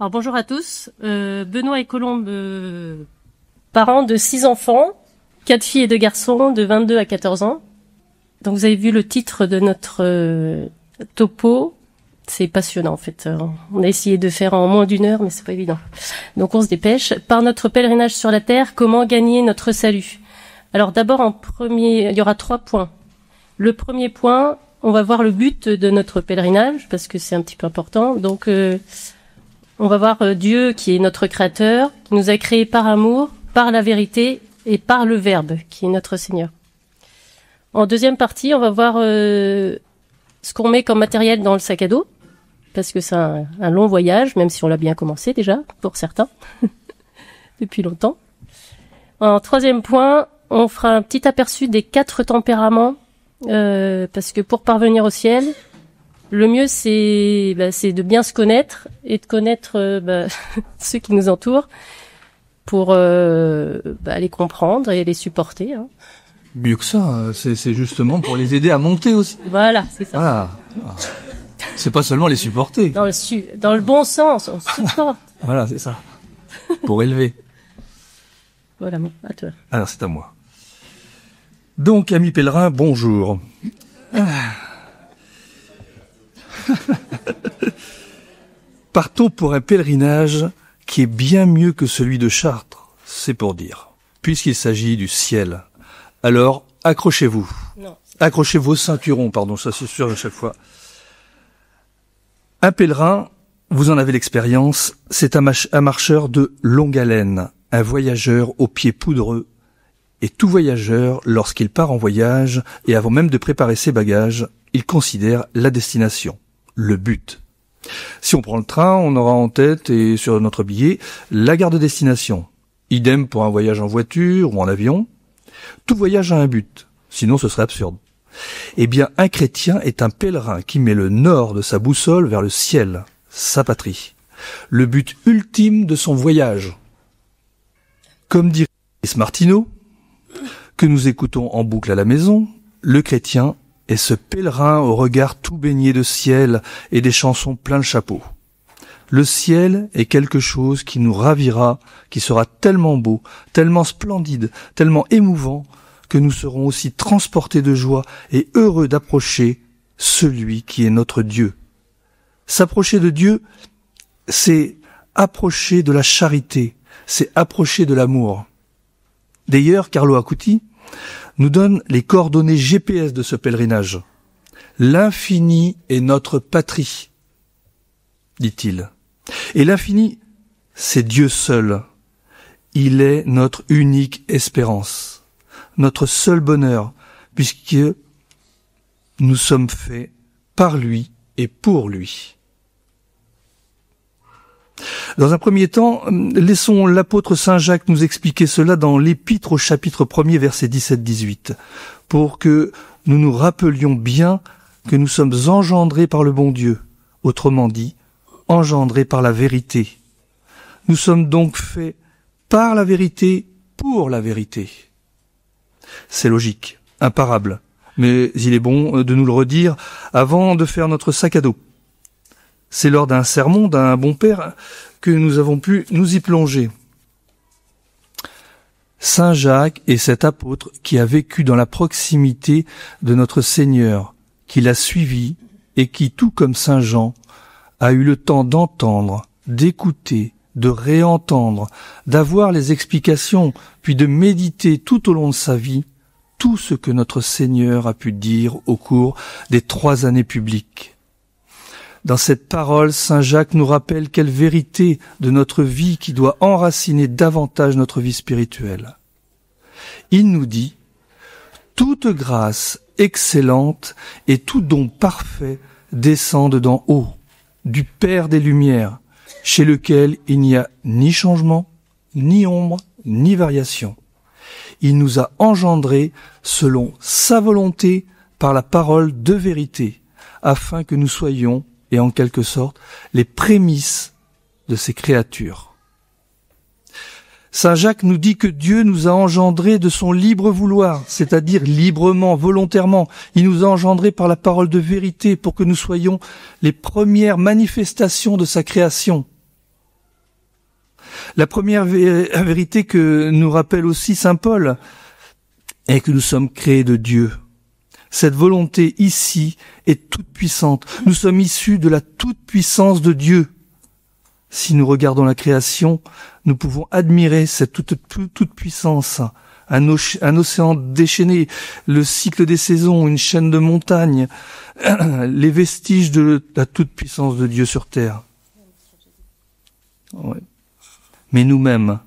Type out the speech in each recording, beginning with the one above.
Alors bonjour à tous. Benoît et Colombe, parents de 6 enfants, 4 filles et 2 garçons de 22 à 14 ans. Donc vous avez vu le titre de notre topo. C'est passionnant en fait. On a essayé de faire en moins d'1 heure, mais c'est pas évident. Donc on se dépêche. Par notre pèlerinage sur la terre, comment gagner notre salut? Alors d'abord en premier, il y aura 3 points. Le premier point, on va voir le but de notre pèlerinage, parce que c'est un petit peu important. Donc on va voir Dieu qui est notre créateur, qui nous a créés par amour, par la vérité et par le Verbe, qui est notre Seigneur. En deuxième partie, on va voir ce qu'on met comme matériel dans le sac à dos, parce que c'est un long voyage, même si on l'a bien commencé déjà, pour certains, depuis longtemps. En troisième point, on fera un petit aperçu des 4 tempéraments, parce que pour parvenir au ciel, le mieux c'est de bien se connaître et de connaître ceux qui nous entourent pour les comprendre et les supporter. Hein. Mieux que ça, c'est justement pour les aider à monter aussi. Voilà, c'est ça. Voilà. C'est pas seulement les supporter. Dans le bon sens, on supporte. Voilà, c'est ça. Pour élever. Voilà, à toi. Alors, c'est à moi. Donc, amis pèlerins, bonjour. Partons pour un pèlerinage qui est bien mieux que celui de Chartres, c'est pour dire, puisqu'il s'agit du ciel. Alors, accrochez-vous. Non. Accrochez vos ceinturons, pardon, ça c'est sûr à chaque fois. Un pèlerin, vous en avez l'expérience, c'est un marcheur de longue haleine, un voyageur aux pieds poudreux. Et tout voyageur, lorsqu'il part en voyage, et avant même de préparer ses bagages, il considère la destination, le but. Si on prend le train, on aura en tête, et sur notre billet, la gare de destination. Idem pour un voyage en voiture ou en avion. Tout voyage a un but, sinon ce serait absurde. Eh bien, un chrétien est un pèlerin qui met le nord de sa boussole vers le ciel, sa patrie. Le but ultime de son voyage. Comme dirait Martineau, que nous écoutons en boucle à la maison, le chrétien est ce pèlerin au regard tout baigné de ciel et des chansons plein le chapeau. Le ciel est quelque chose qui nous ravira, qui sera tellement beau, tellement splendide, tellement émouvant, que nous serons aussi transportés de joie et heureux d'approcher celui qui est notre Dieu. S'approcher de Dieu, c'est approcher de la charité, c'est approcher de l'amour. D'ailleurs, Carlo Acuti nous donne les coordonnées GPS de ce pèlerinage. L'infini est notre patrie, dit-il. Et l'infini, c'est Dieu seul. Il est notre unique espérance, notre seul bonheur, puisque nous sommes faits par lui et pour lui. Dans un premier temps, laissons l'apôtre Saint Jacques nous expliquer cela dans l'Épître au chapitre 1er, versets 17-18, pour que nous nous rappelions bien que nous sommes engendrés par le bon Dieu, autrement dit, engendrés par la vérité. Nous sommes donc faits par la vérité, pour la vérité. C'est logique, imparable, mais il est bon de nous le redire avant de faire notre sac à dos. C'est lors d'un sermon d'un bon père que nous avons pu nous y plonger. Saint Jacques est cet apôtre qui a vécu dans la proximité de notre Seigneur, qui l'a suivi et qui, tout comme Saint Jean, a eu le temps d'entendre, d'écouter, de réentendre, d'avoir les explications, puis de méditer tout au long de sa vie tout ce que notre Seigneur a pu dire au cours des 3 années publiques. Dans cette parole, Saint Jacques nous rappelle quelle vérité de notre vie qui doit enraciner davantage notre vie spirituelle. Il nous dit « Toute grâce excellente et tout don parfait descendent d'en haut, du Père des Lumières, chez lequel il n'y a ni changement, ni ombre, ni variation. Il nous a engendrés selon sa volonté par la parole de vérité, afin que nous soyons et en quelque sorte les prémices de ces créatures. Saint Jacques nous dit que Dieu nous a engendrés de son libre vouloir, c'est-à-dire librement, volontairement. Il nous a engendrés par la parole de vérité pour que nous soyons les premières manifestations de sa création. La première vérité que nous rappelle aussi saint Paul est que nous sommes créés de Dieu. Cette volonté ici est toute puissante. Nous sommes issus de la toute puissance de Dieu. Si nous regardons la création, nous pouvons admirer cette toute puissance. Un océan déchaîné, le cycle des saisons, une chaîne de montagnes, les vestiges de la toute puissance de Dieu sur terre. Ouais. Mais nous-mêmes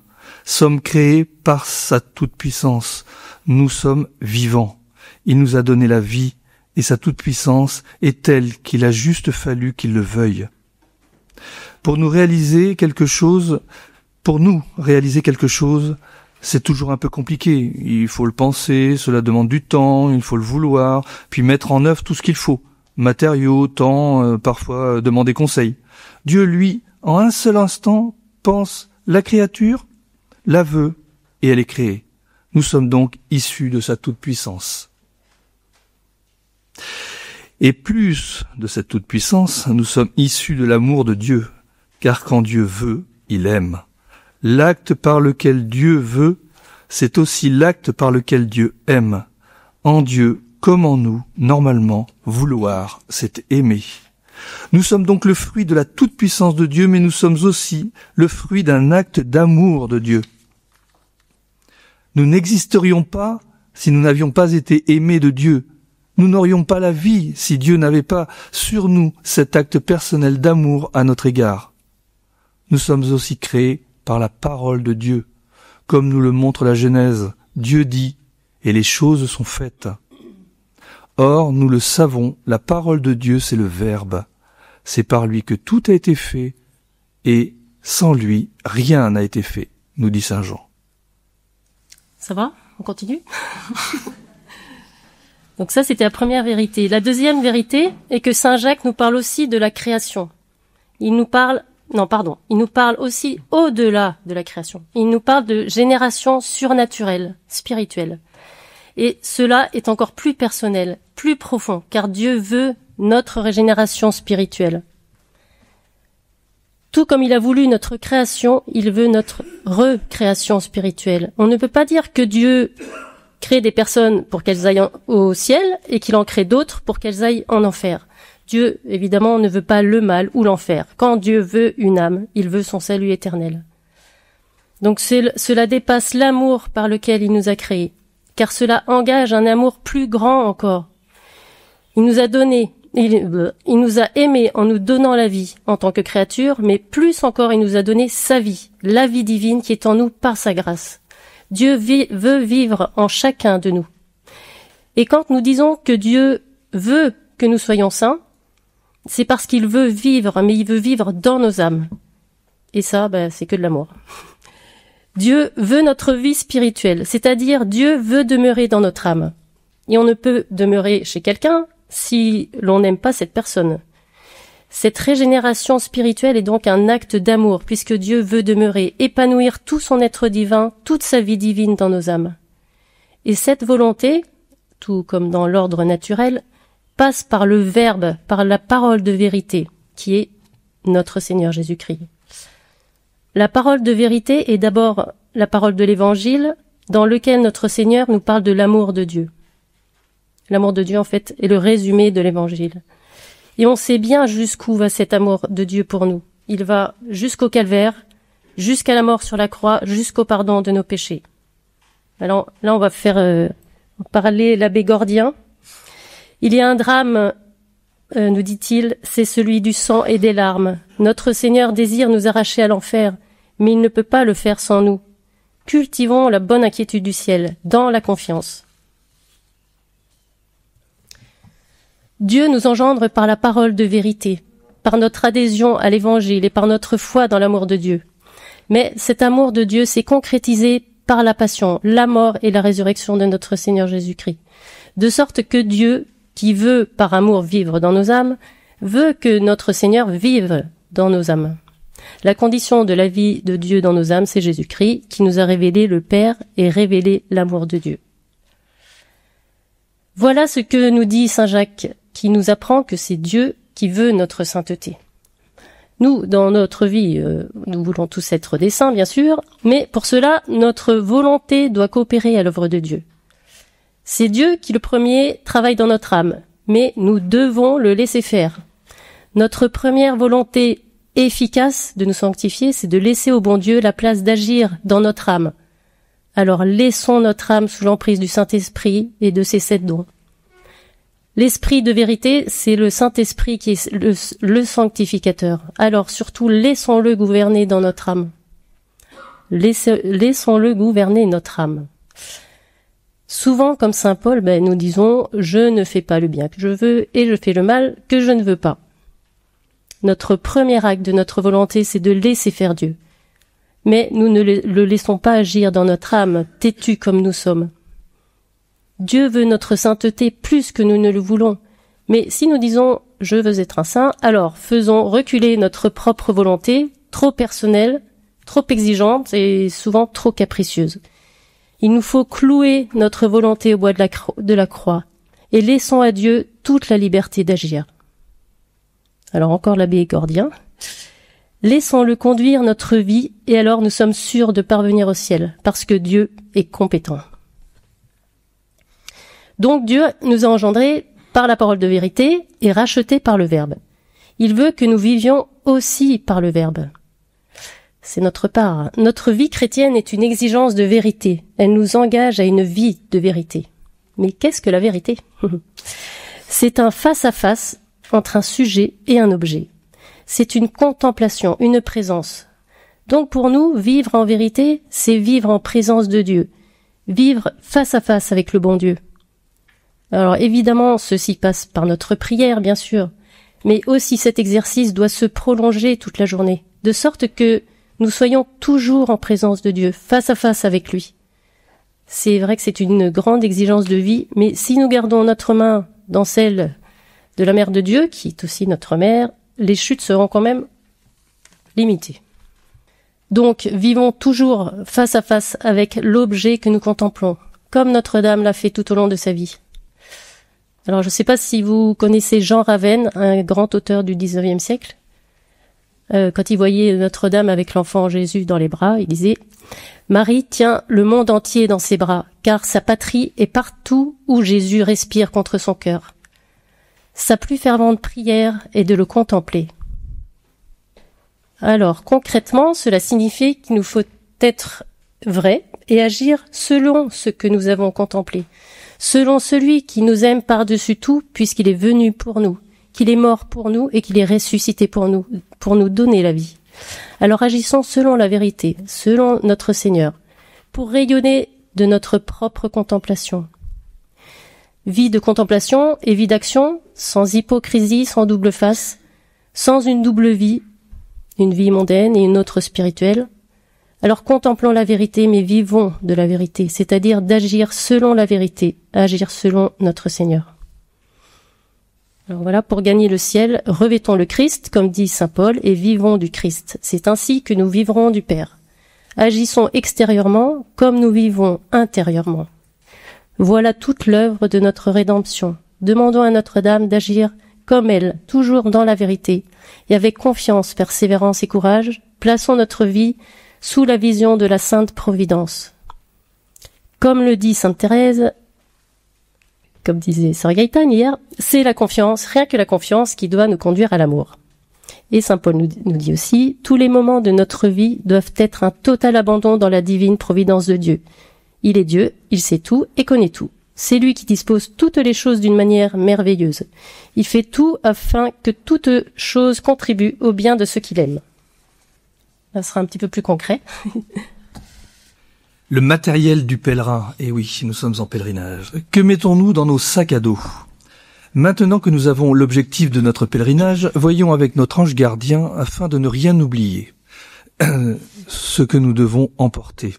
sommes créés par sa toute puissance. Nous sommes vivants. Il nous a donné la vie et sa toute puissance est telle qu'il a juste fallu qu'il le veuille. Pour nous réaliser quelque chose, c'est toujours un peu compliqué. Il faut le penser, cela demande du temps, il faut le vouloir, puis mettre en œuvre tout ce qu'il faut. Matériaux, temps, parfois demander conseil. Dieu, lui, en un seul instant, pense la créature, la veut, et elle est créée. Nous sommes donc issus de sa toute-puissance. Et plus de cette toute-puissance, nous sommes issus de l'amour de Dieu, car quand Dieu veut, il aime. L'acte par lequel Dieu veut, c'est aussi l'acte par lequel Dieu aime. En Dieu, comme en nous, normalement, vouloir, c'est aimer. Nous sommes donc le fruit de la toute-puissance de Dieu, mais nous sommes aussi le fruit d'un acte d'amour de Dieu. Nous n'existerions pas si nous n'avions pas été aimés de Dieu. Nous n'aurions pas la vie si Dieu n'avait pas sur nous cet acte personnel d'amour à notre égard. Nous sommes aussi créés par la parole de Dieu. Comme nous le montre la Genèse, Dieu dit, et les choses sont faites. Or, nous le savons, la parole de Dieu, c'est le Verbe. C'est par lui que tout a été fait, et sans lui, rien n'a été fait, nous dit saint Jean. Ça va ? On continue ? Donc ça, c'était la première vérité. La deuxième vérité est que saint Jacques nous parle aussi de la création. Il nous parle aussi au-delà de la création. Il nous parle de génération surnaturelle, spirituelle. Et cela est encore plus personnel, plus profond, car Dieu veut notre régénération spirituelle. Tout comme il a voulu notre création, il veut notre recréation spirituelle. On ne peut pas dire que Dieu crée des personnes pour qu'elles aillent au ciel et qu'il en crée d'autres pour qu'elles aillent en enfer. Dieu, évidemment, ne veut pas le mal ou l'enfer. Quand Dieu veut une âme, il veut son salut éternel. Donc cela dépasse l'amour par lequel il nous a créés, car cela engage un amour plus grand encore. Il nous a donné, il nous a aimés en nous donnant la vie en tant que créature, mais plus encore, il nous a donné sa vie, la vie divine qui est en nous par sa grâce. Dieu veut vivre en chacun de nous. Et quand nous disons que Dieu veut que nous soyons saints, c'est parce qu'il veut vivre, mais il veut vivre dans nos âmes. Et ça, c'est que de l'amour. Dieu veut notre vie spirituelle, c'est-à-dire Dieu veut demeurer dans notre âme. Et on ne peut demeurer chez quelqu'un si l'on n'aime pas cette personne. Cette régénération spirituelle est donc un acte d'amour, puisque Dieu veut demeurer, épanouir tout son être divin, toute sa vie divine dans nos âmes. Et cette volonté, tout comme dans l'ordre naturel, passe par le Verbe, par la parole de vérité, qui est notre Seigneur Jésus-Christ. La parole de vérité est d'abord la parole de l'Évangile, dans lequel notre Seigneur nous parle de l'amour de Dieu. L'amour de Dieu, en fait, est le résumé de l'Évangile. Et on sait bien jusqu'où va cet amour de Dieu pour nous. Il va jusqu'au calvaire, jusqu'à la mort sur la croix, jusqu'au pardon de nos péchés. Alors là, on va parler l'abbé Gordien. Il y a un drame, nous dit-il, c'est celui du sang et des larmes. Notre Seigneur désire nous arracher à l'enfer, mais il ne peut pas le faire sans nous. Cultivons la bonne inquiétude du ciel, dans la confiance. Dieu nous engendre par la parole de vérité, par notre adhésion à l'Évangile et par notre foi dans l'amour de Dieu. Mais cet amour de Dieu s'est concrétisé par la passion, la mort et la résurrection de notre Seigneur Jésus-Christ. De sorte que Dieu, qui veut par amour vivre dans nos âmes, veut que notre Seigneur vive dans nos âmes. La condition de la vie de Dieu dans nos âmes, c'est Jésus-Christ, qui nous a révélé le Père et révélé l'amour de Dieu. Voilà ce que nous dit saint Jacques, qui nous apprend que c'est Dieu qui veut notre sainteté. Nous, dans notre vie, nous voulons tous être des saints, bien sûr, mais pour cela, notre volonté doit coopérer à l'œuvre de Dieu. C'est Dieu qui, le premier, travaille dans notre âme, mais nous devons le laisser faire. Notre première volonté efficace de nous sanctifier, c'est de laisser au bon Dieu la place d'agir dans notre âme. Alors laissons notre âme sous l'emprise du Saint-Esprit et de ses 7 dons. L'Esprit de vérité, c'est le Saint-Esprit qui est le sanctificateur. Alors surtout, laissons-le gouverner dans notre âme. Laissons-le gouverner notre âme. Souvent, comme saint Paul, nous disons « Je ne fais pas le bien que je veux et je fais le mal que je ne veux pas ». Notre premier acte de notre volonté, c'est de laisser faire Dieu. Mais nous ne le laissons pas agir dans notre âme, têtus comme nous sommes. Dieu veut notre sainteté plus que nous ne le voulons. Mais si nous disons « je veux être un saint », alors faisons reculer notre propre volonté, trop personnelle, trop exigeante et souvent trop capricieuse. Il nous faut clouer notre volonté au bois de la croix et laissons à Dieu toute la liberté d'agir. Alors encore l'abbé Gordien. Laissons-le conduire notre vie et alors nous sommes sûrs de parvenir au ciel parce que Dieu est compétent. Donc Dieu nous a engendrés par la parole de vérité et rachetés par le Verbe. Il veut que nous vivions aussi par le Verbe. C'est notre part. Notre vie chrétienne est une exigence de vérité. Elle nous engage à une vie de vérité. Mais qu'est-ce que la vérité ? C'est un face-à-face entre un sujet et un objet. C'est une contemplation, une présence. Donc pour nous, vivre en vérité, c'est vivre en présence de Dieu. Vivre face à face avec le bon Dieu. Alors évidemment, ceci passe par notre prière, bien sûr, mais aussi cet exercice doit se prolonger toute la journée, de sorte que nous soyons toujours en présence de Dieu, face à face avec lui. C'est vrai que c'est une grande exigence de vie, mais si nous gardons notre main dans celle de la Mère de Dieu, qui est aussi notre mère, les chutes seront quand même limitées. Donc, vivons toujours face à face avec l'objet que nous contemplons, comme Notre-Dame l'a fait tout au long de sa vie. Alors, je ne sais pas si vous connaissez Jean Ravenne, un grand auteur du XIXe siècle. Quand il voyait Notre-Dame avec l'enfant Jésus dans les bras, il disait « Marie tient le monde entier dans ses bras, car sa patrie est partout où Jésus respire contre son cœur. Sa plus fervente prière est de le contempler. » Alors, concrètement, cela signifie qu'il nous faut être vrai et agir selon ce que nous avons contemplé, selon celui qui nous aime par-dessus tout, puisqu'il est venu pour nous, qu'il est mort pour nous et qu'il est ressuscité pour nous donner la vie. Alors agissons selon la vérité, selon notre Seigneur, pour rayonner de notre propre contemplation. Vie de contemplation et vie d'action, sans hypocrisie, sans double face, sans une double vie, une vie mondaine et une autre spirituelle. Alors contemplons la vérité, mais vivons de la vérité, c'est-à-dire d'agir selon la vérité, agir selon notre Seigneur. Alors voilà, pour gagner le ciel, revêtons le Christ, comme dit saint Paul, et vivons du Christ. C'est ainsi que nous vivrons du Père. Agissons extérieurement comme nous vivons intérieurement. Voilà toute l'œuvre de notre rédemption. Demandons à Notre-Dame d'agir comme elle, toujours dans la vérité, et avec confiance, persévérance et courage, plaçons notre vie sous la vision de la Sainte Providence. Comme le dit sainte Thérèse, comme disait sœur Gaëtane hier, c'est la confiance, rien que la confiance, qui doit nous conduire à l'amour. Et saint Paul nous dit aussi, tous les moments de notre vie doivent être un total abandon dans la divine providence de Dieu. Il est Dieu, il sait tout et connaît tout. C'est lui qui dispose toutes les choses d'une manière merveilleuse. Il fait tout afin que toute chose contribue au bien de ceux qu'il aime. Ça sera un petit peu plus concret. Le matériel du pèlerin. Eh oui, nous sommes en pèlerinage. Que mettons-nous dans nos sacs à dos ? Maintenant que nous avons l'objectif de notre pèlerinage, voyons avec notre ange gardien afin de ne rien oublier. Ce que nous devons emporter.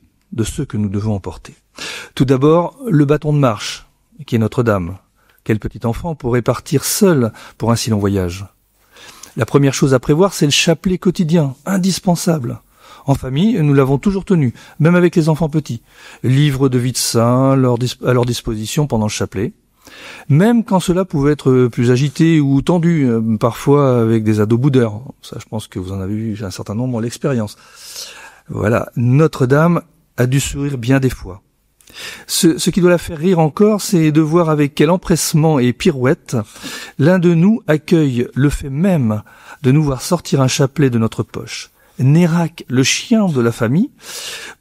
Tout d'abord, le bâton de marche, qui est Notre-Dame. Quel petit enfant pourrait partir seul pour un si long voyage ? La première chose à prévoir, c'est le chapelet quotidien, indispensable. En famille, nous l'avons toujours tenu, même avec les enfants petits. Livres de vie de saint à leur disposition pendant le chapelet. Même quand cela pouvait être plus agité ou tendu, parfois avec des ados boudeurs. Ça, je pense que vous en avez eu un certain nombre l'expérience. Voilà, Notre-Dame a dû sourire bien des fois. Ce qui doit la faire rire encore, c'est de voir avec quel empressement et pirouette l'un de nous accueille le fait même de nous voir sortir un chapelet de notre poche. Nérac, le chien de la famille,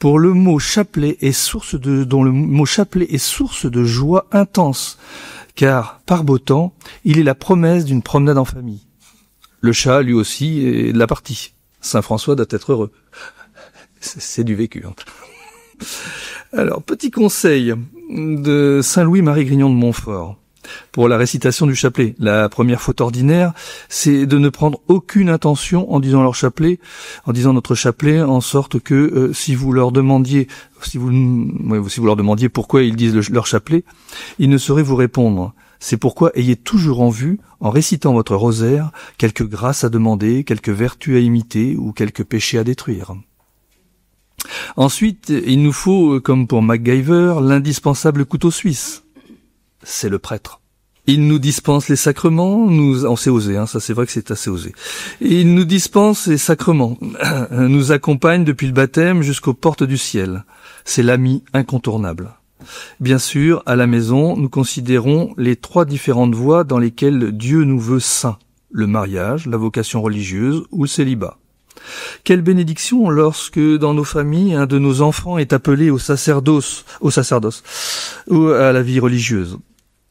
dont le mot chapelet est source de joie intense, car par beau temps, il est la promesse d'une promenade en famille. Le chat, lui aussi, est de la partie. Saint François doit être heureux. C'est du vécu. Alors, petit conseil de Saint Louis-Marie Grignon de Montfort pour la récitation du chapelet. La première faute ordinaire, c'est de ne prendre aucune intention en disant notre chapelet, en sorte que si vous leur demandiez pourquoi ils disent leur chapelet, ils ne sauraient vous répondre. C'est pourquoi ayez toujours en vue, en récitant votre rosaire, quelques grâces à demander, quelques vertus à imiter ou quelques péchés à détruire. Ensuite, il nous faut, comme pour MacGyver, l'indispensable couteau suisse. C'est le prêtre. Il nous dispense les sacrements, on s'est osé, ça c'est vrai que c'est assez osé. Il nous dispense les sacrements, nous accompagne depuis le baptême jusqu'aux portes du ciel. C'est l'ami incontournable. Bien sûr, à la maison, nous considérons les 3 différentes voies dans lesquelles Dieu nous veut saints. Le mariage, la vocation religieuse ou le célibat. Quelle bénédiction lorsque dans nos familles un de nos enfants est appelé au sacerdoce ou à la vie religieuse.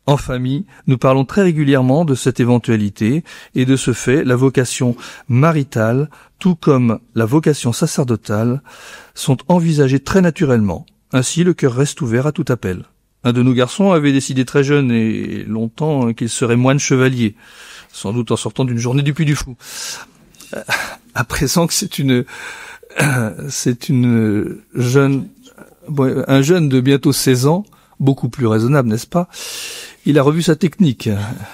En famille, nous parlons très régulièrement de cette éventualité et de ce fait, la vocation maritale, tout comme la vocation sacerdotale, sont envisagées très naturellement. Ainsi, le cœur reste ouvert à tout appel. Un de nos garçons avait décidé très jeune et longtemps qu'il serait moine chevalier, sans doute en sortant d'une journée du Puy du Fou. À présent que un jeune de bientôt 16 ans, beaucoup plus raisonnable, n'est-ce pas? Il a revu sa technique.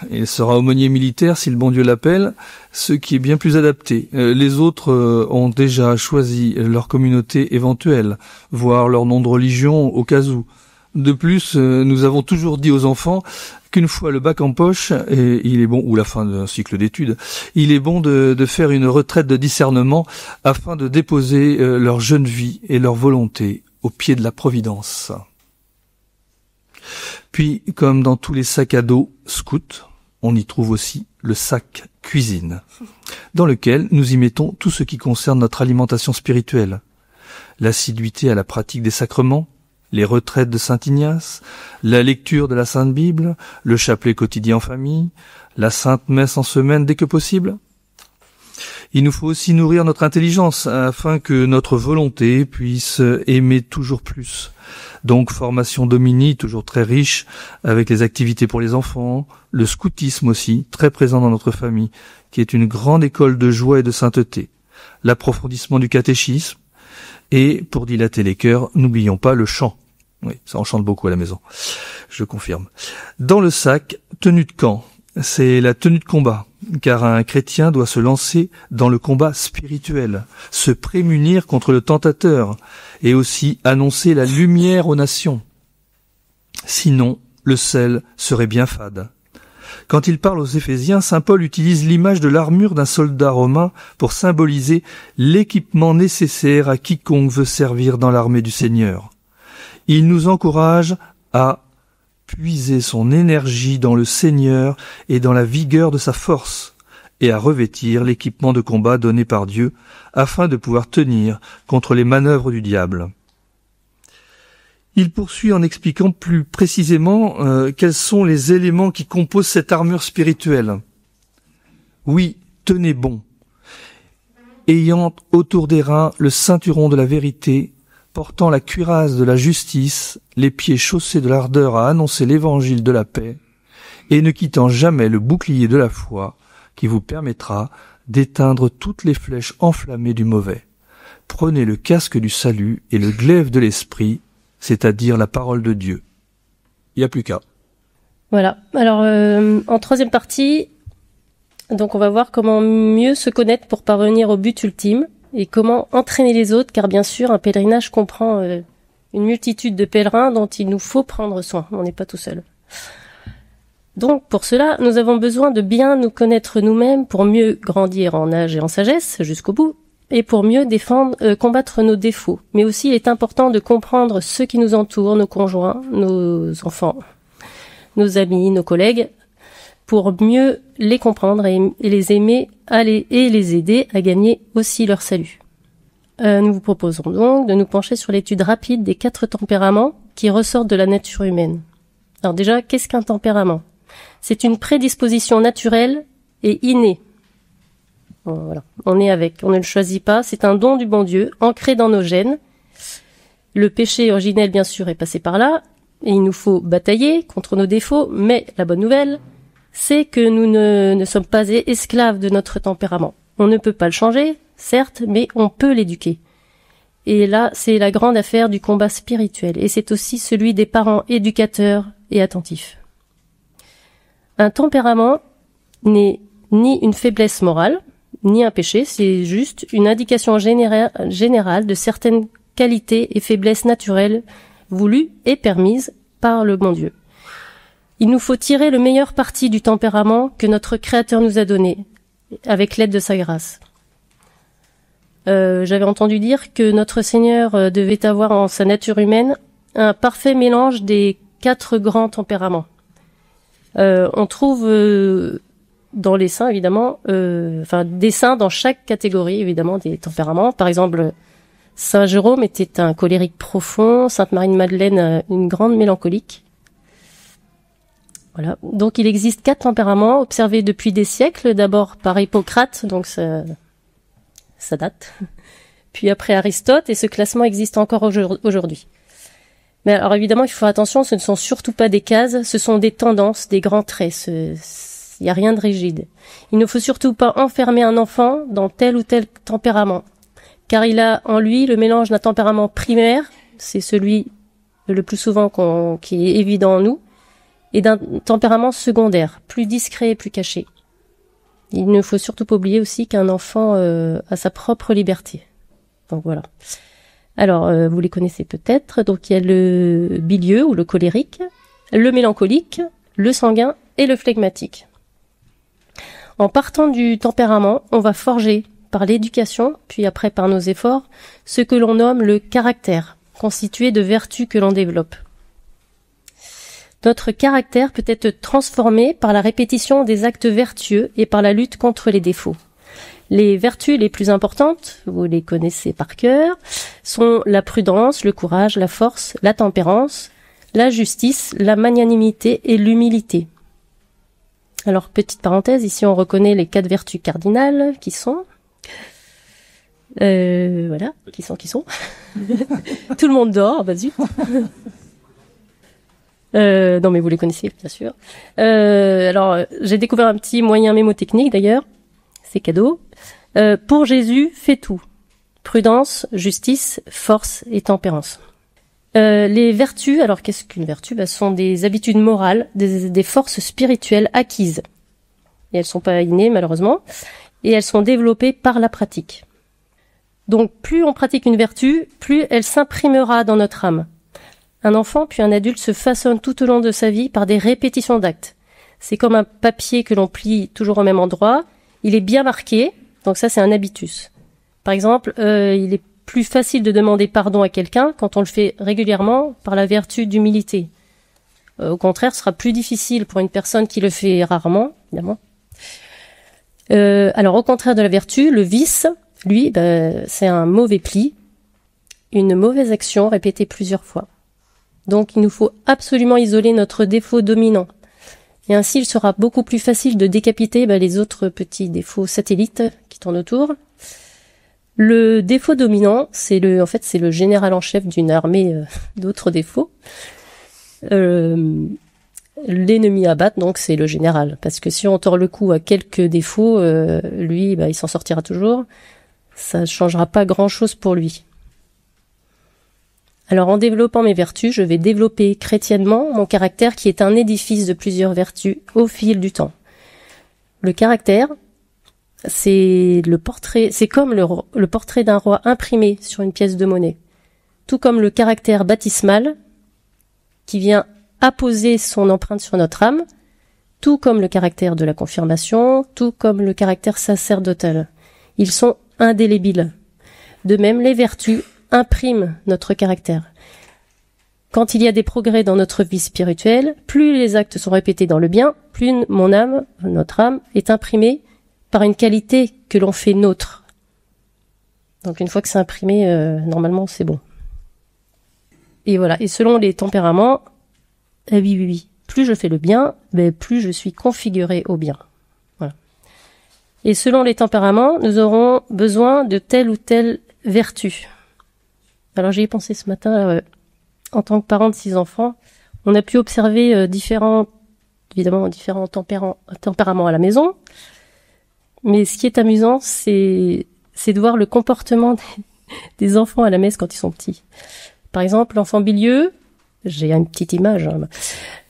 Il sera aumônier militaire si le bon Dieu l'appelle, ce qui est bien plus adapté. Les autres ont déjà choisi leur communauté éventuelle, voire leur nom de religion au cas où. De plus, nous avons toujours dit aux enfants qu'une fois le bac en poche, et il est bon, ou la fin d'un cycle d'études, il est bon de faire une retraite de discernement afin de déposer leur jeune vie et leur volonté au pied de la Providence. Puis, comme dans tous les sacs à dos scouts, on y trouve aussi le sac cuisine, dans lequel nous y mettons tout ce qui concerne notre alimentation spirituelle, l'assiduité à la pratique des sacrements, les retraites de Saint Ignace, la lecture de la Sainte Bible, le chapelet quotidien en famille, la Sainte Messe en semaine dès que possible. Il nous faut aussi nourrir notre intelligence afin que notre volonté puisse aimer toujours plus. Donc formation Domini, toujours très riche, avec les activités pour les enfants, le scoutisme aussi, très présent dans notre famille, qui est une grande école de joie et de sainteté, l'approfondissement du catéchisme, et pour dilater les cœurs, n'oublions pas le chant. Oui, ça enchante beaucoup à la maison, je confirme. Dans le sac, tenue de camp, c'est la tenue de combat, car un chrétien doit se lancer dans le combat spirituel, se prémunir contre le tentateur, et aussi annoncer la lumière aux nations. Sinon, le sel serait bien fade. Quand il parle aux Éphésiens, saint Paul utilise l'image de l'armure d'un soldat romain pour symboliser l'équipement nécessaire à quiconque veut servir dans l'armée du Seigneur. Il nous encourage à puiser son énergie dans le Seigneur et dans la vigueur de sa force, et à revêtir l'équipement de combat donné par Dieu, afin de pouvoir tenir contre les manœuvres du diable. Il poursuit en expliquant plus précisément quels sont les éléments qui composent cette armure spirituelle. Oui, tenez bon, ayant autour des reins le ceinturon de la vérité, portant la cuirasse de la justice, les pieds chaussés de l'ardeur à annoncer l'évangile de la paix, et ne quittant jamais le bouclier de la foi, qui vous permettra d'éteindre toutes les flèches enflammées du mauvais. Prenez le casque du salut et le glaive de l'esprit, c'est-à-dire la parole de Dieu. Il n'y a plus qu'à. Voilà. Alors, en troisième partie, donc on va voir comment mieux se connaître pour parvenir au but ultime et comment entraîner les autres, car bien sûr, un pèlerinage comprend une multitude de pèlerins dont il nous faut prendre soin. On n'est pas tout seul. Donc, pour cela, nous avons besoin de bien nous connaître nous-mêmes pour mieux grandir en âge et en sagesse jusqu'au bout, et pour mieux combattre nos défauts. Mais aussi, il est important de comprendre ceux qui nous entourent, nos conjoints, nos enfants, nos amis, nos collègues, pour mieux les comprendre et les aimer et les aider à gagner aussi leur salut. Nous vous proposons donc de nous pencher sur l'étude rapide des 4 tempéraments qui ressortent de la nature humaine. Alors déjà, qu'est-ce qu'un tempérament ? C'est une prédisposition naturelle et innée. Bon, voilà. On est avec, on ne le choisit pas, c'est un don du bon Dieu, ancré dans nos gènes. Le péché originel, bien sûr, est passé par là, et il nous faut batailler contre nos défauts, mais la bonne nouvelle, c'est que nous ne sommes pas esclaves de notre tempérament. On ne peut pas le changer, certes, mais on peut l'éduquer. Et là, c'est la grande affaire du combat spirituel, et c'est aussi celui des parents éducateurs et attentifs. Un tempérament n'est ni une faiblesse morale, ni un péché, c'est juste une indication générale de certaines qualités et faiblesses naturelles voulues et permises par le bon Dieu. Il nous faut tirer le meilleur parti du tempérament que notre Créateur nous a donné, avec l'aide de sa grâce. J'avais entendu dire que notre Seigneur devait avoir en sa nature humaine un parfait mélange des 4 grands tempéraments. On trouve dans les saints, évidemment, des saints dans chaque catégorie, évidemment, des tempéraments. Par exemple, Saint Jérôme était un colérique profond, Sainte Marie de Madeleine, une grande mélancolique. Voilà. Donc, il existe 4 tempéraments observés depuis des siècles, d'abord par Hippocrate, donc ça date. Puis après Aristote, et ce classement existe encore aujourd'hui. Mais alors évidemment, il faut faire attention, ce ne sont surtout pas des cases, ce sont des tendances, des grands traits. Il n'y a rien de rigide. Il ne faut surtout pas enfermer un enfant dans tel ou tel tempérament, car il a en lui le mélange d'un tempérament primaire, c'est celui le plus souvent qui est évident en nous, et d'un tempérament secondaire, plus discret et plus caché. Il ne faut surtout pas oublier aussi qu'un enfant a sa propre liberté. Donc voilà. Alors, vous les connaissez peut-être. Donc il y a le bilieux ou le colérique, le mélancolique, le sanguin et le flegmatique. En partant du tempérament, on va forger par l'éducation, puis après par nos efforts, ce que l'on nomme le caractère, constitué de vertus que l'on développe. Notre caractère peut être transformé par la répétition des actes vertueux et par la lutte contre les défauts. Les vertus les plus importantes, vous les connaissez par cœur, sont la prudence, le courage, la force, la tempérance, la justice, la magnanimité et l'humilité. Alors, petite parenthèse, ici on reconnaît les 4 vertus cardinales qui sont... voilà, qui sont. Tout le monde dort, bah zut. Non mais vous les connaissez bien sûr. Alors j'ai découvert un petit moyen mémotechnique d'ailleurs, c'est cadeau. Pour Jésus, fais tout. Prudence, justice, force et tempérance. Les vertus, alors qu'est-ce qu'une vertu ? Ce sont des habitudes morales, des forces spirituelles acquises. Et elles sont pas innées malheureusement, et elles sont développées par la pratique. Donc plus on pratique une vertu, plus elle s'imprimera dans notre âme. Un enfant puis un adulte se façonne tout au long de sa vie par des répétitions d'actes. C'est comme un papier que l'on plie toujours au même endroit. Il est bien marqué, donc ça c'est un habitus. Par exemple, il est plus facile de demander pardon à quelqu'un quand on le fait régulièrement par la vertu d'humilité. Au contraire, ce sera plus difficile pour une personne qui le fait rarement, évidemment. Alors au contraire de la vertu, le vice, lui, c'est un mauvais pli, une mauvaise action répétée plusieurs fois. Donc il nous faut absolument isoler notre défaut dominant. Et ainsi il sera beaucoup plus facile de décapiter les autres petits défauts satellites qui tournent autour. Le défaut dominant, c'est le général en chef d'une armée d'autres défauts. L'ennemi à battre, donc c'est le général. Parce que si on tord le cou à quelques défauts, lui, il s'en sortira toujours. Ça ne changera pas grand-chose pour lui. Alors en développant mes vertus, je vais développer chrétiennement mon caractère qui est un édifice de plusieurs vertus au fil du temps. Le caractère, c'est comme le portrait d'un roi imprimé sur une pièce de monnaie. Tout comme le caractère baptismal qui vient apposer son empreinte sur notre âme, tout comme le caractère de la confirmation, tout comme le caractère sacerdotal. Ils sont indélébiles. De même, les vertus impriment notre caractère. Quand il y a des progrès dans notre vie spirituelle, plus les actes sont répétés dans le bien, plus notre âme, est imprimée par une qualité que l'on fait nôtre. Donc une fois que c'est imprimé, normalement c'est bon. Et voilà. Et selon les tempéraments, oui. Plus je fais le bien, plus je suis configuré au bien. Voilà. Et selon les tempéraments, nous aurons besoin de telle ou telle vertu. Alors j'y ai pensé ce matin, en tant que parent de 6 enfants, on a pu observer différents tempéraments à la maison. Mais ce qui est amusant, c'est de voir le comportement des enfants à la messe quand ils sont petits. Par exemple, l'enfant bilieux, j'ai une petite image.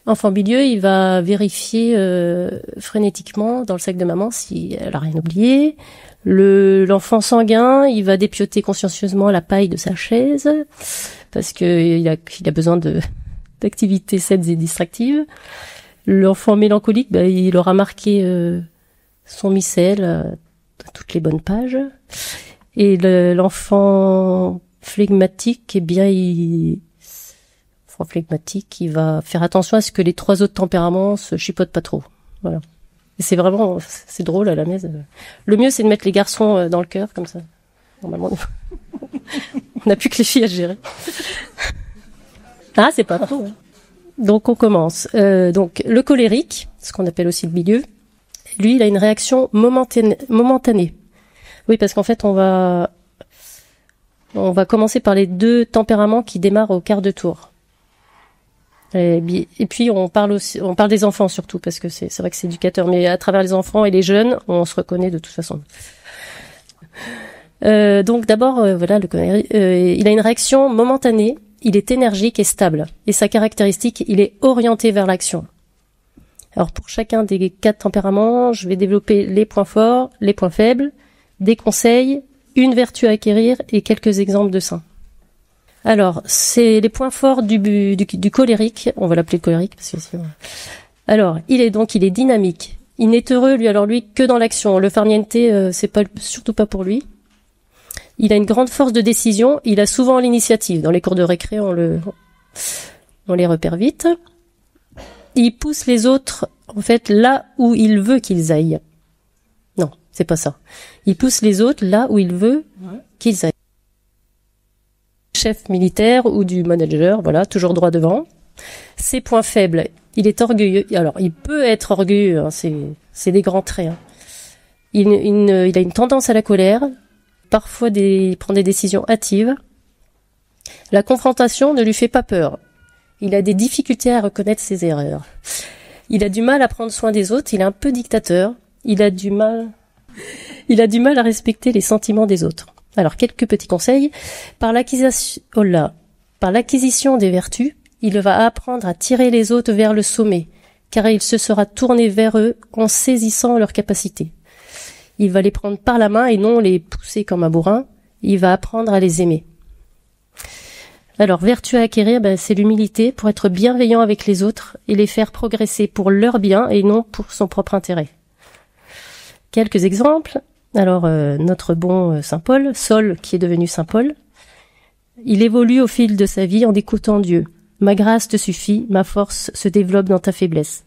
L'enfant bilieux, il va vérifier frénétiquement dans le sac de maman si elle a rien oublié. L'enfant sanguin, il va dépioter consciencieusement la paille de sa chaise parce que il a besoin d'activités saines et distractives. L'enfant mélancolique, il aura marqué son missel à toutes les bonnes pages. Et l'enfant flegmatique, il va faire attention à ce que les 3 autres tempéraments se chipotent pas trop. Voilà. Et c'est drôle à la messe. Le mieux, c'est de mettre les garçons dans le chœur, comme ça. Normalement, on n'a plus que les filles à gérer. Ah, c'est pas trop. Hein. Donc, on commence. Donc, le colérique, ce qu'on appelle aussi le milieu, lui, il a une réaction momentanée. Oui, parce qu'en fait, on va commencer par les 2 tempéraments qui démarrent au quart de tour. Et puis on parle des enfants surtout parce que c'est vrai que c'est éducateur, mais à travers les enfants et les jeunes, on se reconnaît de toute façon. Donc d'abord, voilà, le colérique, il a une réaction momentanée, il est énergique et stable, et sa caractéristique, il est orienté vers l'action. Alors pour chacun des 4 tempéraments, je vais développer les points forts, les points faibles, des conseils, une vertu à acquérir et quelques exemples de saints. Alors, c'est les points forts du colérique. On va l'appeler colérique parce que sinon... Alors, il est dynamique. Il n'est heureux, lui, que dans l'action. Le farniente, c'est surtout pas pour lui. Il a une grande force de décision. Il a souvent l'initiative. Dans les cours de récré, on les repère vite. Il pousse les autres, en fait, là où il veut qu'ils aillent. Non, c'est pas ça. Il pousse les autres là où il veut qu'ils aillent. Chef militaire ou du manager, voilà, toujours droit devant. Ses points faibles, il est orgueilleux. Alors, il peut être orgueilleux, hein, c'est des grands traits. Hein. Il a une tendance à la colère. Parfois, il prend des décisions hâtives. La confrontation ne lui fait pas peur. Il a des difficultés à reconnaître ses erreurs. Il a du mal à prendre soin des autres. Il est un peu dictateur. Il a du mal à respecter les sentiments des autres. Alors, quelques petits conseils. Par l'acquisition des vertus, il va apprendre à tirer les autres vers le sommet, car il se sera tourné vers eux en saisissant leurs capacités. Il va les prendre par la main et non les pousser comme un bourrin. Il va apprendre à les aimer. Alors, vertu à acquérir, c'est l'humilité pour être bienveillant avec les autres et les faire progresser pour leur bien et non pour son propre intérêt. Quelques exemples. Alors, notre bon Saint Paul, Saul, qui est devenu Saint Paul, il évolue au fil de sa vie en écoutant Dieu. Ma grâce te suffit, ma force se développe dans ta faiblesse.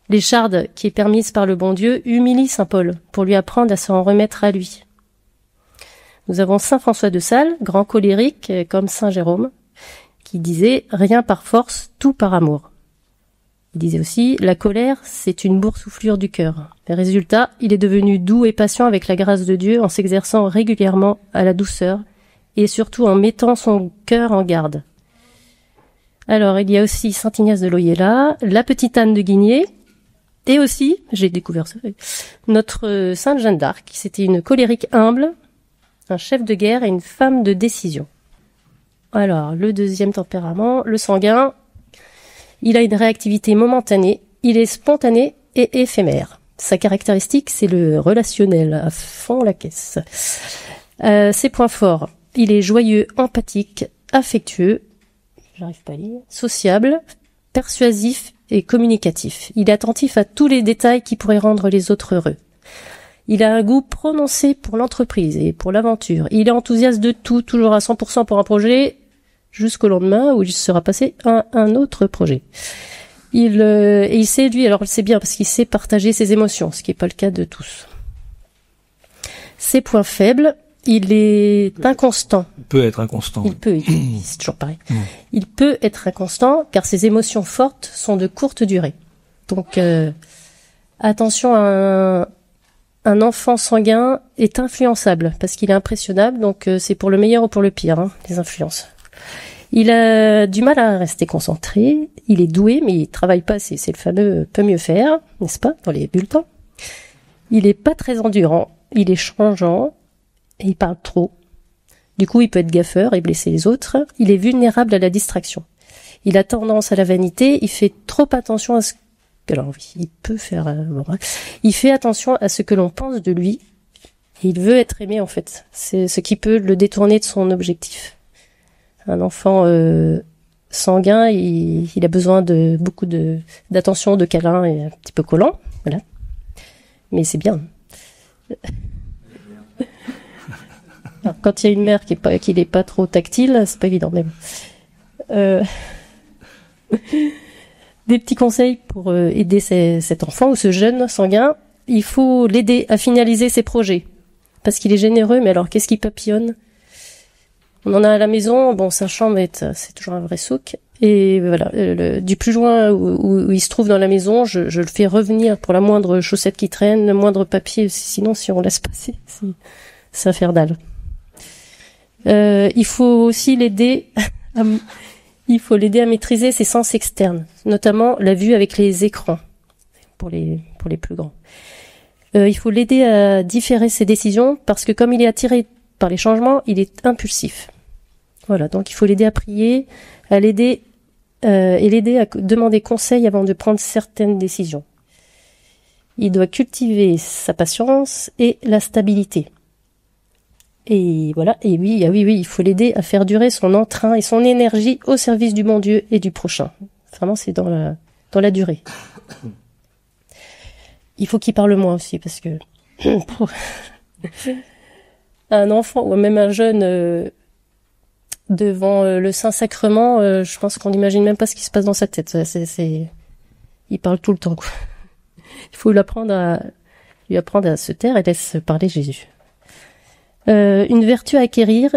L'écharde qui est permise par le bon Dieu humilie Saint Paul pour lui apprendre à s'en remettre à lui. Nous avons Saint François de Sales, grand colérique comme Saint Jérôme, qui disait « Rien par force, tout par amour ». Il disait aussi « La colère, c'est une boursouflure du cœur ». Résultat, il est devenu doux et patient avec la grâce de Dieu en s'exerçant régulièrement à la douceur et surtout en mettant son cœur en garde. Alors, il y a aussi Saint Ignace de Loyola, la petite Anne de Guigné, et aussi, j'ai découvert ça, notre Sainte Jeanne d'Arc, c'était une colérique humble, un chef de guerre et une femme de décision. Alors, le deuxième tempérament, le sanguin, il a une réactivité momentanée, il est spontané et éphémère. Sa caractéristique, c'est le relationnel, à fond la caisse. Ses points forts, il est joyeux, empathique, affectueux, j'arrive pas à lire, sociable, persuasif et communicatif. Il est attentif à tous les détails qui pourraient rendre les autres heureux. Il a un goût prononcé pour l'entreprise et pour l'aventure. Il est enthousiaste de tout, toujours à 100% pour un projet, jusqu'au lendemain où il sera passé à un autre projet. Et il sait, lui, alors c'est bien parce qu'il sait partager ses émotions, ce qui n'est pas le cas de tous. Ses points faibles, il est inconstant. Il peut être inconstant. C'est toujours pareil. Il peut être inconstant car ses émotions fortes sont de courte durée. Donc, attention à un enfant sanguin est influençable parce qu'il est impressionnable, donc c'est pour le meilleur ou pour le pire, hein, les influences. Il a du mal à rester concentré, il est doué mais il travaille pas assez, c'est le fameux peut mieux faire, n'est-ce pas, dans les bulletins. Il est pas très endurant, il est changeant et il parle trop. Du coup, il peut être gaffeur et blesser les autres. Il est vulnérable à la distraction. Il a tendance à la vanité, il fait trop attention à ce alors oui, il peut faire il fait attention à ce que l'on pense de lui et il veut être aimé en fait. C'est ce qui peut le détourner de son objectif. Un enfant sanguin, il a besoin de beaucoup d'attention, de câlins et un petit peu collant, voilà. Mais c'est bien. Alors, quand il y a une mère qui n'est pas trop tactile, c'est pas évident même. Des petits conseils pour aider cet enfant ou ce jeune sanguin. Il faut l'aider à finaliser ses projets. Parce qu'il est généreux, mais alors qu'est-ce qu'il papillonne? On en a à la maison, bon, sa chambre c'est toujours un vrai souk. Et voilà, du plus loin où il se trouve dans la maison, je le fais revenir pour la moindre chaussette qui traîne, le moindre papier, sinon si on laisse passer, c'est infernal. Il faut aussi l'aider à maîtriser ses sens externes, notamment la vue avec les écrans, pour les plus grands. Il faut l'aider à différer ses décisions, parce que comme il est attiré par les changements, il est impulsif. Voilà, donc il faut l'aider à prier, et l'aider à demander conseil avant de prendre certaines décisions. Il doit cultiver sa patience et la stabilité. Et voilà, et oui, il faut l'aider à faire durer son entrain et son énergie au service du bon Dieu et du prochain. Vraiment, c'est dans la durée. Il faut qu'il parle moins aussi, parce que un enfant ou même un jeune devant le Saint-Sacrement, je pense qu'on n'imagine même pas ce qui se passe dans sa tête. Il parle tout le temps, quoi. Il faut lui apprendre à se taire et laisser parler Jésus. Une vertu à acquérir,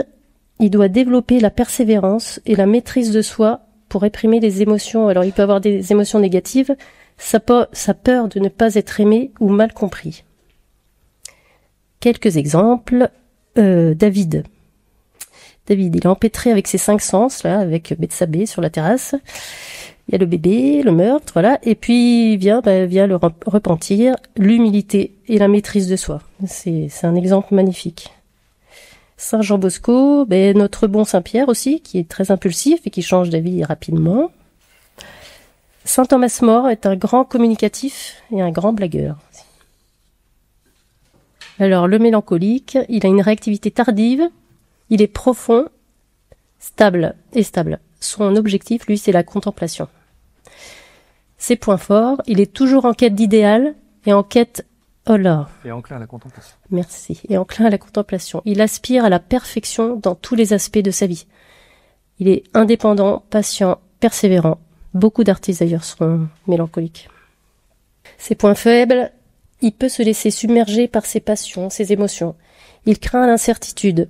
il doit développer la persévérance et la maîtrise de soi pour réprimer les émotions. Alors il peut avoir des émotions négatives, sa peur de ne pas être aimé ou mal compris. Quelques exemples. David, il est empêtré avec ses 5 sens, là, avec Bethsabée sur la terrasse. Il y a le bébé, le meurtre, voilà. Et puis vient le repentir, l'humilité et la maîtrise de soi. C'est un exemple magnifique. Saint Jean Bosco, notre bon Saint Pierre aussi, qui est très impulsif et qui change d'avis rapidement. Saint Thomas More est un grand communicatif et un grand blagueur. Alors, le mélancolique, il a une réactivité tardive, il est profond, stable. Son objectif, lui, c'est la contemplation. Ses points forts, il est toujours en quête d'idéal et en quête... Oh là. Et enclin à la contemplation. Merci. Et enclin à la contemplation. Il aspire à la perfection dans tous les aspects de sa vie. Il est indépendant, patient, persévérant. Beaucoup d'artistes d'ailleurs sont mélancoliques. Ses points faibles, il peut se laisser submerger par ses passions, ses émotions. Il craint l'incertitude.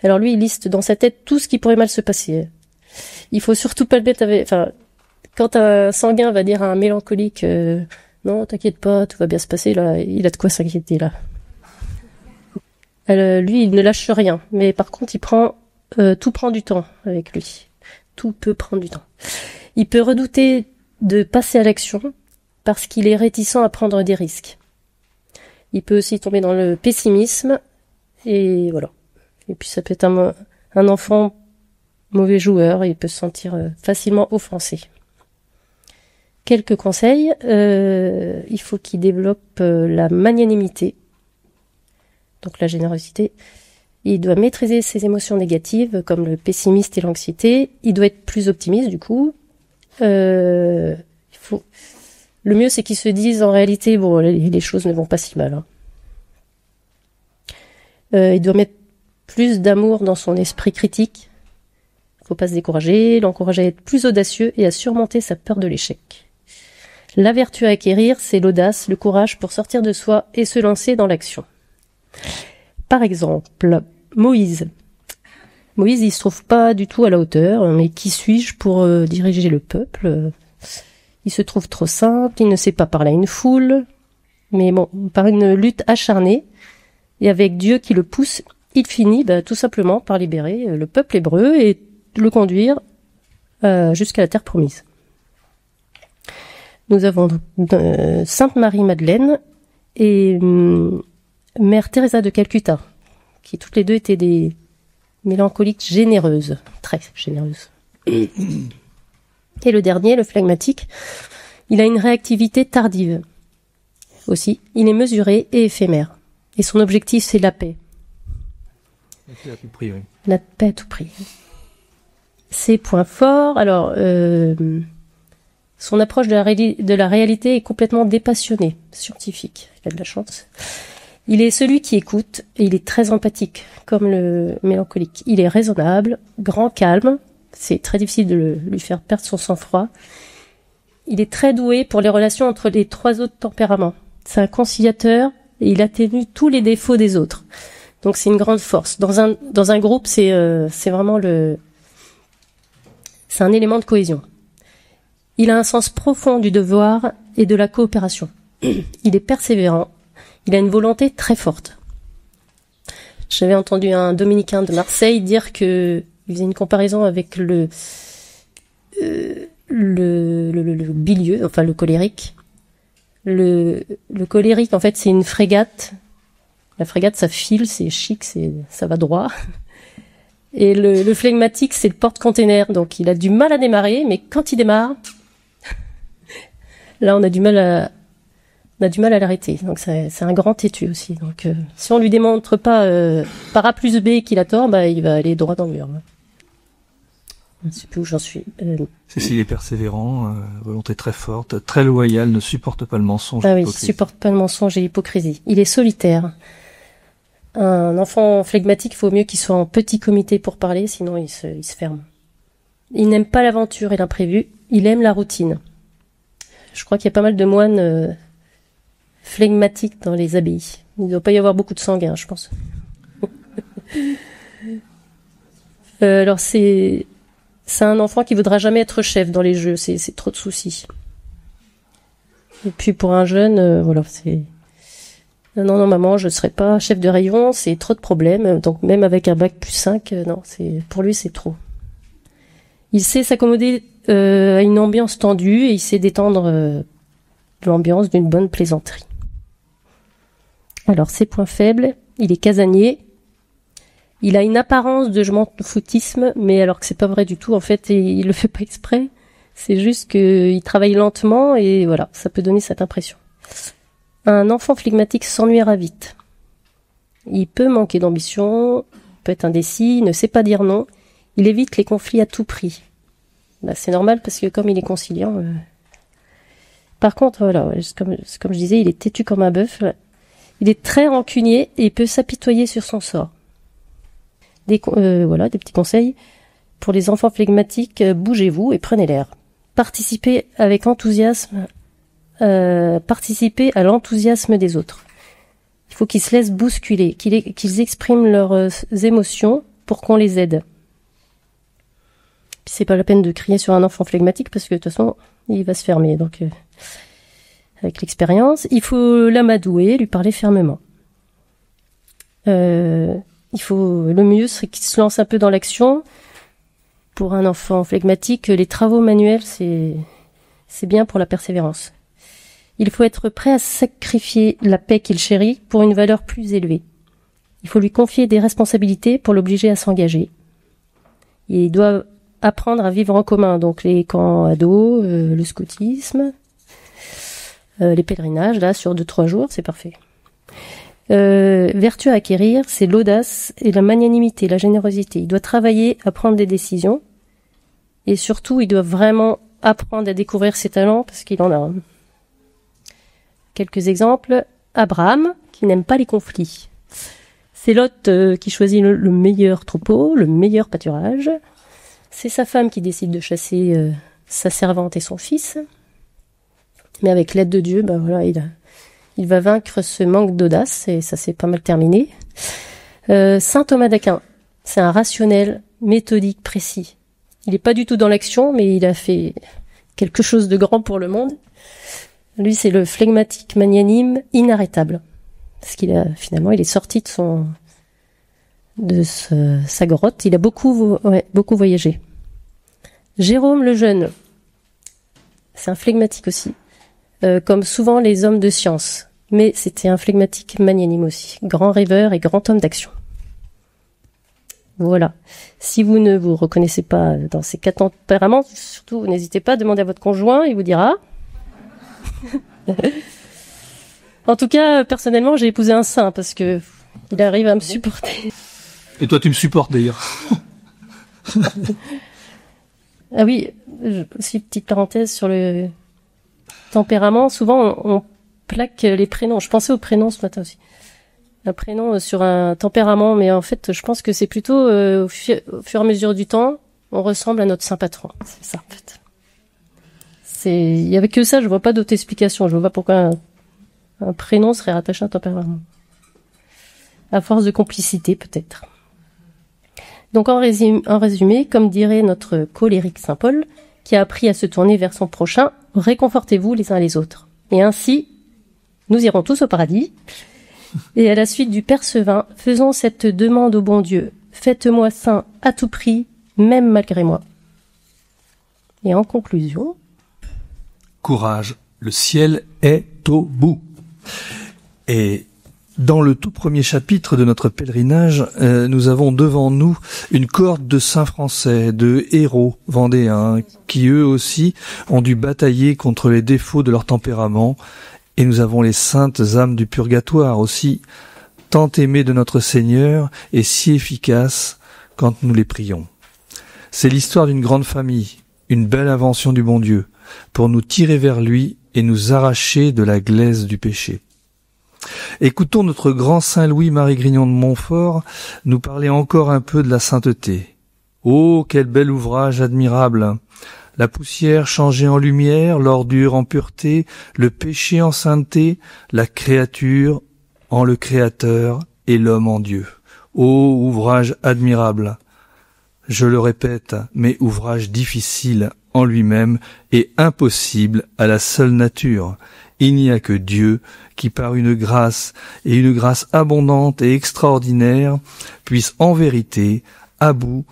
Alors lui, il liste dans sa tête tout ce qui pourrait mal se passer. Il faut surtout pas le mettre avec... Enfin, quand un sanguin va dire à un mélancolique non, t'inquiète pas, tout va bien se passer, là, il a de quoi s'inquiéter, là. Lui, il ne lâche rien, mais par contre, tout prend du temps avec lui. Tout peut prendre du temps. Il peut redouter de passer à l'action parce qu'il est réticent à prendre des risques. Il peut aussi tomber dans le pessimisme, et voilà. Et puis ça peut être un enfant mauvais joueur, il peut se sentir facilement offensé. Quelques conseils, il faut qu'il développe la magnanimité, donc la générosité. Il doit maîtriser ses émotions négatives, comme le pessimisme et l'anxiété. Il doit être plus optimiste, du coup. Il Le mieux, c'est qu'ils se disent, en réalité, bon, les choses ne vont pas si mal. Il doit mettre plus d'amour dans son esprit critique. Il ne faut pas se décourager, l'encourager à être plus audacieux et à surmonter sa peur de l'échec. La vertu à acquérir, c'est l'audace, le courage pour sortir de soi et se lancer dans l'action. Par exemple, Moïse. Moïse, il se trouve pas du tout à la hauteur, mais qui suis-je pour diriger le peuple ? Il se trouve trop simple, il ne sait pas parler à une foule, mais bon, par une lutte acharnée, et avec Dieu qui le pousse, il finit tout simplement par libérer le peuple hébreu et le conduire jusqu'à la terre promise. Nous avons Sainte Marie-Madeleine et Mère Teresa de Calcutta, qui toutes les deux étaient des mélancoliques généreuses, très généreuses. Et le dernier, le phlegmatique, il a une réactivité tardive. Aussi, il est mesuré et éphémère. Et son objectif, c'est la paix. La paix à tout prix, oui. La paix à tout prix. Ses points forts, alors, son approche de la réalité est complètement dépassionnée, scientifique. Il a de la chance. Il est celui qui écoute et il est très empathique, comme le mélancolique. Il est raisonnable, grand calme. C'est très difficile de lui faire perdre son sang-froid. Il est très doué pour les relations entre les 3 autres tempéraments. C'est un conciliateur et il atténue tous les défauts des autres. Donc c'est une grande force. Dans un groupe, c'est vraiment c'est un élément de cohésion. Il a un sens profond du devoir et de la coopération. Il est persévérant. Il a une volonté très forte. J'avais entendu un dominicain de Marseille dire que il faisait une comparaison avec le bilieux, enfin le colérique. Le colérique, en fait, c'est une frégate. La frégate, ça file, c'est chic, ça va droit. Et le phlegmatique, c'est le porte-container. Donc, il a du mal à démarrer, mais quand il démarre, là, on a du mal à l'arrêter. Donc, c'est un grand têtu aussi. Donc, si on lui démontre pas par A plus B qu'il a tort, il va aller droit dans le mur. Je ne sais plus où j'en suis. S'il est persévérant, volonté très forte, très loyal, ne supporte pas le mensonge et l'hypocrisie. Oui, supporte pas le mensonge et l'hypocrisie. Il est solitaire. Un enfant phlegmatique, il faut mieux qu'il soit en petit comité pour parler, sinon il se ferme. Il n'aime pas l'aventure et l'imprévu, il aime la routine. Je crois qu'il y a pas mal de moines phlegmatiques dans les abbayes. Il ne doit pas y avoir beaucoup de sanguins, je pense. Alors c'est un enfant qui voudra jamais être chef dans les jeux, c'est trop de soucis. Et puis pour un jeune, voilà, c'est... Non, maman, je ne serai pas chef de rayon, c'est trop de problèmes. Donc même avec un bac plus 5, non, pour lui, c'est trop. Il sait s'accommoder à une ambiance tendue et il sait détendre l'ambiance d'une bonne plaisanterie. Alors, ses points faibles, il est casanier. Il a une apparence de je m'en foutisme, mais alors que c'est pas vrai du tout, en fait, et il le fait pas exprès. C'est juste qu'il travaille lentement et voilà, ça peut donner cette impression. Un enfant phlegmatique s'ennuiera vite. Il peut manquer d'ambition, peut être indécis, il ne sait pas dire non. Il évite les conflits à tout prix. C'est normal parce que comme il est conciliant. Par contre, voilà, comme je disais, il est têtu comme un bœuf. Il est très rancunier et peut s'apitoyer sur son sort. Des petits conseils. Pour les enfants phlegmatiques, bougez-vous et prenez l'air. Participez avec enthousiasme. Participer à l'enthousiasme des autres. Il faut qu'ils se laissent bousculer, qu'ils expriment leurs émotions pour qu'on les aide. Puis c'est pas la peine de crier sur un enfant phlegmatique parce que de toute façon, il va se fermer. Donc, avec l'expérience, il faut l'amadouer, lui parler fermement. Le mieux serait qu'il se lance un peu dans l'action. Pour un enfant phlegmatique, les travaux manuels, c'est bien pour la persévérance. Il faut être prêt à sacrifier la paix qu'il chérit pour une valeur plus élevée. Il faut lui confier des responsabilités pour l'obliger à s'engager. Il doit apprendre à vivre en commun, donc les camps ados, le scoutisme, les pèlerinages, là, sur 2-3 jours, c'est parfait. Vertu à acquérir, c'est l'audace et la magnanimité, la générosité. Il doit travailler à prendre des décisions et surtout, il doit vraiment apprendre à découvrir ses talents, parce qu'il en a. Quelques exemples. Abraham, qui n'aime pas les conflits. C'est Lot qui choisit le meilleur troupeau, le meilleur pâturage. C'est sa femme qui décide de chasser sa servante et son fils. Mais avec l'aide de Dieu, il va vaincre ce manque d'audace, et ça s'est pas mal terminé. Saint Thomas d'Aquin, c'est un rationnel, méthodique, précis. Il n'est pas du tout dans l'action, mais il a fait quelque chose de grand pour le monde. Lui, c'est le flegmatique magnanime inarrêtable. Parce qu'il est sorti de sa grotte. Il a beaucoup voyagé. Jérôme le Jeune, c'est un flegmatique aussi. Comme souvent les hommes de science. Mais c'était un flegmatique magnanime aussi. Grand rêveur et grand homme d'action. Voilà. Si vous ne vous reconnaissez pas dans ces 4 tempéraments, surtout, n'hésitez pas à demander à votre conjoint, il vous dira. En tout cas, personnellement, j'ai épousé un saint parce que il arrive à me supporter. Et toi, tu me supportes d'ailleurs. Ah oui, aussi petite parenthèse sur le tempérament. Souvent, on plaque les prénoms. Je pensais aux prénoms ce matin aussi. Un prénom sur un tempérament, mais en fait, je pense que c'est plutôt au fur et à mesure du temps, on ressemble à notre saint patron. C'est ça, en fait. Il y avait que ça, je vois pas d'autre explication. Je vois pas pourquoi un prénom serait rattaché à un tempérament. À force de complicité, peut-être. Donc, en résumé, comme dirait notre colérique Saint Paul, qui a appris à se tourner vers son prochain, réconfortez-vous les uns les autres. Et ainsi, nous irons tous au paradis. Et à la suite du Père Sevin, faisons cette demande au bon Dieu. Faites-moi saint à tout prix, même malgré moi. Et en conclusion... Courage, le ciel est au bout. Et dans le tout premier chapitre de notre pèlerinage, nous avons devant nous une cohorte de saints français, de héros vendéens, qui eux aussi ont dû batailler contre les défauts de leur tempérament. Et nous avons les saintes âmes du purgatoire aussi, tant aimées de notre Seigneur et si efficaces quand nous les prions. C'est l'histoire d'une grande famille, une belle invention du bon Dieu, pour nous tirer vers lui et nous arracher de la glaise du péché. Écoutons notre grand Saint Louis-Marie Grignon de Montfort nous parler encore un peu de la sainteté. Oh, quel bel ouvrage admirable! La poussière changée en lumière, l'ordure en pureté, le péché en sainteté, la créature en le Créateur et l'homme en Dieu. Ô ouvrage admirable! Je le répète, mais ouvrage difficile en lui-même et impossible à la seule nature. Il n'y a que Dieu qui, par une grâce abondante et extraordinaire, puisse en venir à bout,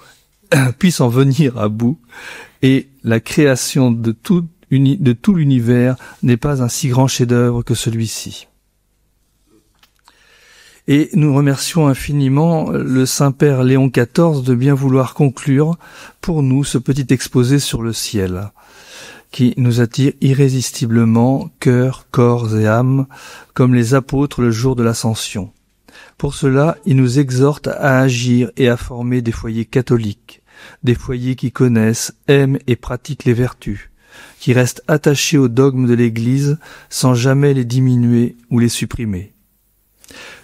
et la création de tout l'univers n'est pas un si grand chef-d'œuvre que celui-ci. Et nous remercions infiniment le Saint-Père Léon XIV de bien vouloir conclure pour nous ce petit exposé sur le ciel, qui nous attire irrésistiblement, cœur, corps et âme, comme les apôtres le jour de l'Ascension. Pour cela, il nous exhorte à agir et à former des foyers catholiques, des foyers qui connaissent, aiment et pratiquent les vertus, qui restent attachés aux dogmes de l'Église sans jamais les diminuer ou les supprimer.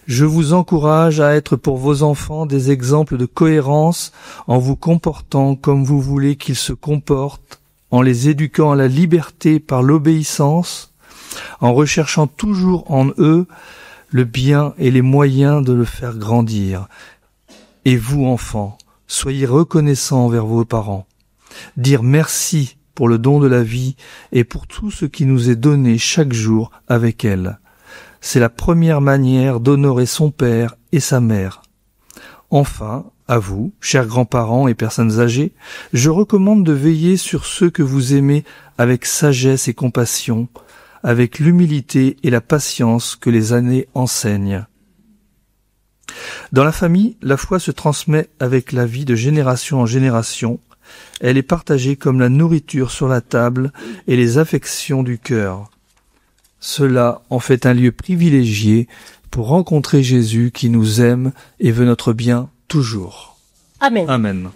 Je vous encourage à être pour vos enfants des exemples de cohérence en vous comportant comme vous voulez qu'ils se comportent, en les éduquant à la liberté par l'obéissance, en recherchant toujours en eux le bien et les moyens de le faire grandir. Et vous, enfants, soyez reconnaissants envers vos parents. Dire merci pour le don de la vie et pour tout ce qui nous est donné chaque jour avec elle. C'est la première manière d'honorer son père et sa mère. Enfin, à vous, chers grands-parents et personnes âgées, je recommande de veiller sur ceux que vous aimez avec sagesse et compassion, avec l'humilité et la patience que les années enseignent. Dans la famille, la foi se transmet avec la vie de génération en génération. Elle est partagée comme la nourriture sur la table et les affections du cœur. Cela en fait un lieu privilégié pour rencontrer Jésus qui nous aime et veut notre bien toujours. Amen. Amen.